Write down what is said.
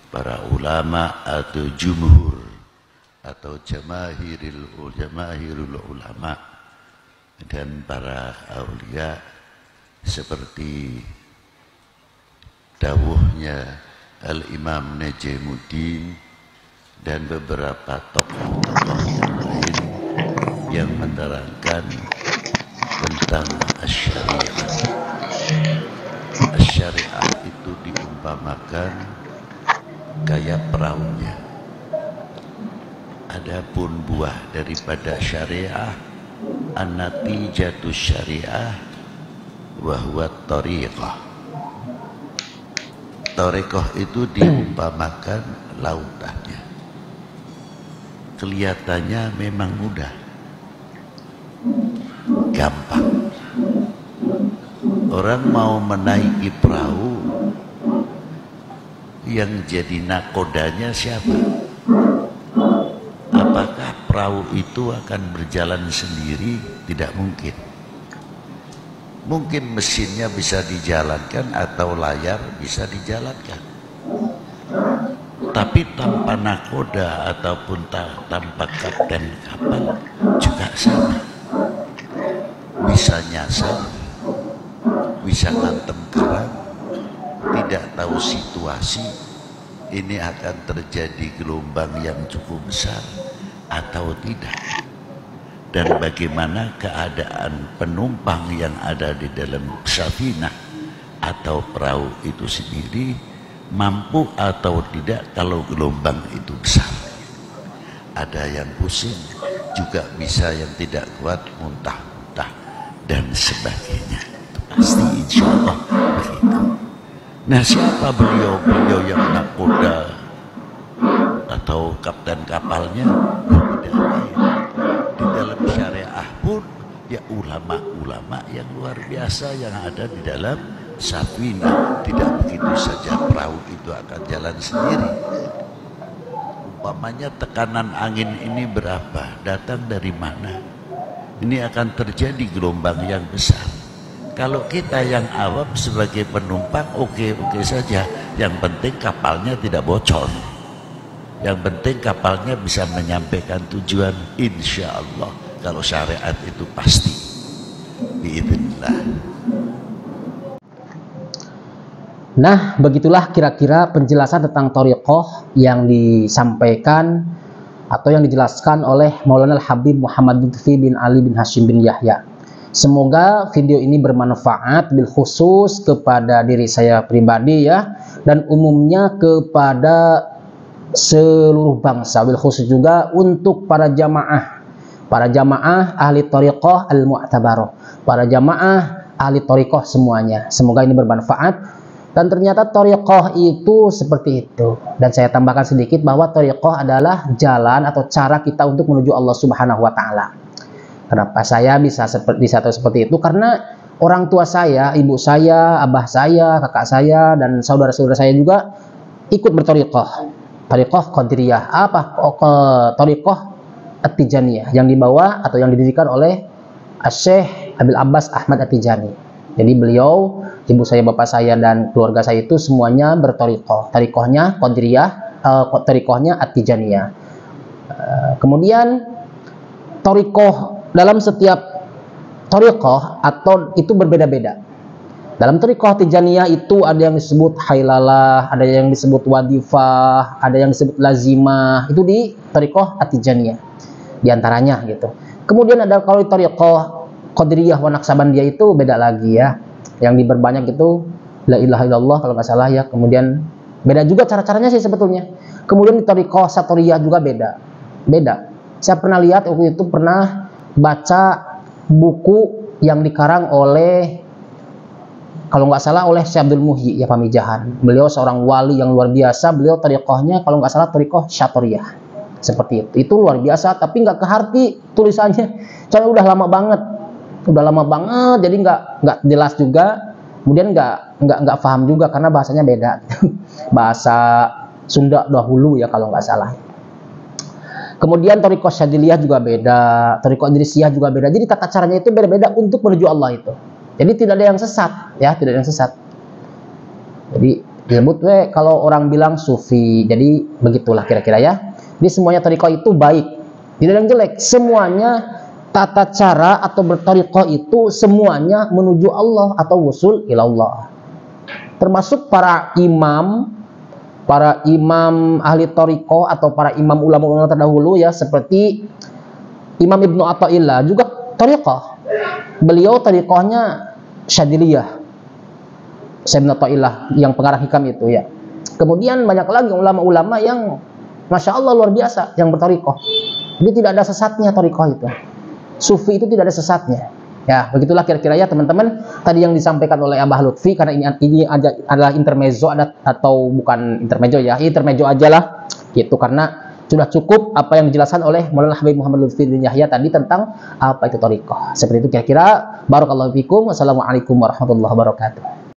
para ulama atau jumhur atau jamaahirul ulama dan para aulia, seperti dawuhnya Al-Imam Najmuddin dan beberapa tokoh-tokoh yang lain yang menerangkan tentang syariat. Syariat itu diumpamakan kayak perahunya. Adapun buah daripada syariah, an-natijatus syariah wa huwa thariqah. Thariqah itu diumpamakan lautannya. Kelihatannya memang mudah, gampang. Orang mau menaiki perahu, yang jadi nakodanya siapa? Apakah perahu itu akan berjalan sendiri? Tidak mungkin. Mungkin mesinnya bisa dijalankan atau layar bisa dijalankan. Tapi tanpa nakoda ataupun tanpa kapten kapal juga sama. Bisa nyasar, bisa ngantem karang, tidak tahu situasi, ini akan terjadi gelombang yang cukup besar atau tidak, dan bagaimana keadaan penumpang yang ada di dalam safinah atau perahu itu sendiri, mampu atau tidak kalau gelombang itu besar. Ada yang pusing, juga bisa yang tidak kuat, muntah-muntah dan sebagainya. Itu pasti insya Allah begitu. Nah, siapa beliau yang nakoda atau kapten kapalnya? Tidak lain. Di dalam syariah pun ya ulama-ulama yang luar biasa yang ada di dalam safinah. Tidak begitu saja perahu itu akan jalan sendiri. Umpamanya tekanan angin ini berapa? Datang dari mana? Ini akan terjadi gelombang yang besar. Kalau kita yang awam sebagai penumpang oke saja. Yang penting kapalnya tidak bocor. Yang penting kapalnya bisa menyampaikan tujuan, insya Allah. Kalau syariat itu pasti. Biidznillah. Nah, begitulah kira-kira penjelasan tentang thariqah yang disampaikan atau yang dijelaskan oleh Maulana Al-Habib Muhammad Lutfi bin Ali bin Hashim bin Yahya. Semoga video ini bermanfaat bil khusus kepada diri saya pribadi ya, dan umumnya kepada seluruh bangsa, bil khusus juga untuk para jamaah ahli thariqah al-mu'tabarah, para jamaah ahli thariqah semuanya. Semoga ini bermanfaat. Dan ternyata thariqah itu seperti itu. Dan saya tambahkan sedikit bahwa thariqah adalah jalan atau cara kita untuk menuju Allah Subhanahu wa taala. Kenapa saya bisa seperti itu? Karena orang tua saya, ibu saya, abah saya, kakak saya, dan saudara-saudara saya juga ikut berthariqah. Thariqah Qadiriyah. Apa? Thariqah At-Tijaniyah yang dibawa atau yang didirikan oleh Syekh Abil Abbas Ahmad At-Tijani. Jadi beliau, ibu saya, bapak saya, dan keluarga saya itu semuanya berthariqah. Thariqahnya Qadiriyah, thariqahnya At-Tijaniyah. Kemudian thariqah, dalam setiap thariqah atau itu berbeda-beda. Dalam thariqah Tijaniyah itu ada yang disebut hailalah, ada yang disebut wadifah, ada yang disebut lazimah. Itu di thariqah At-Tijaniyah di antaranya gitu. Kemudian ada kalau di thariqah Qadiriyah wa Naqsabandiyah itu beda lagi ya. Yang diperbanyak itu la ilaha illallah kalau nggak salah ya. Kemudian beda juga cara-caranya sih sebetulnya. Kemudian di thariqah Satoriyah juga beda. Saya pernah lihat waktu itu, pernah baca buku yang dikarang oleh, kalau nggak salah oleh Syekh Abdul Muhyi ya Pamijahan. Beliau seorang wali yang luar biasa. Beliau thariqahnya kalau nggak salah thariqah Syatoriyah. Seperti itu. Itu luar biasa, tapi nggak keharti tulisannya. Soalnya udah lama banget, jadi nggak jelas juga. Kemudian nggak paham juga karena bahasanya beda. Bahasa Sunda dahulu ya kalau nggak salah. Kemudian thariqah Syadziliyah juga beda, thariqah Idrisiyah juga beda. Jadi tata caranya itu beda-beda untuk menuju Allah itu. Jadi tidak ada yang sesat, ya, tidak ada yang sesat. Jadi disebut kalau orang bilang sufi. Jadi begitulah kira-kira ya. Jadi semuanya thariqah itu baik, tidak ada yang jelek. Semuanya tata cara atau berthariqah itu semuanya menuju Allah atau wusul ilallah. Termasuk para imam ahli thariqah atau para imam ulama-ulama terdahulu ya, seperti Imam Ibnu Athaillah juga thariqah. Beliau thariqahnya Syadziliyah, Syekh Ibnu Athaillah yang pengarang hikam itu ya. Kemudian banyak lagi ulama-ulama yang Masya Allah luar biasa yang berthariqah. Jadi tidak ada sesatnya thariqah itu. Sufi itu tidak ada sesatnya. Ya, begitulah kira-kira ya teman-teman. Tadi yang disampaikan oleh Abah Lutfi, karena ini adalah intermezzo atau bukan intermezzo ya, intermezzo aja lah gitu, karena sudah cukup apa yang dijelaskan oleh Maulana Habib Muhammad Lutfi bin Yahya tadi tentang apa itu thariqah. Seperti itu kira-kira. Barakallahu fikum. Wassalamualaikum warahmatullahi wabarakatuh.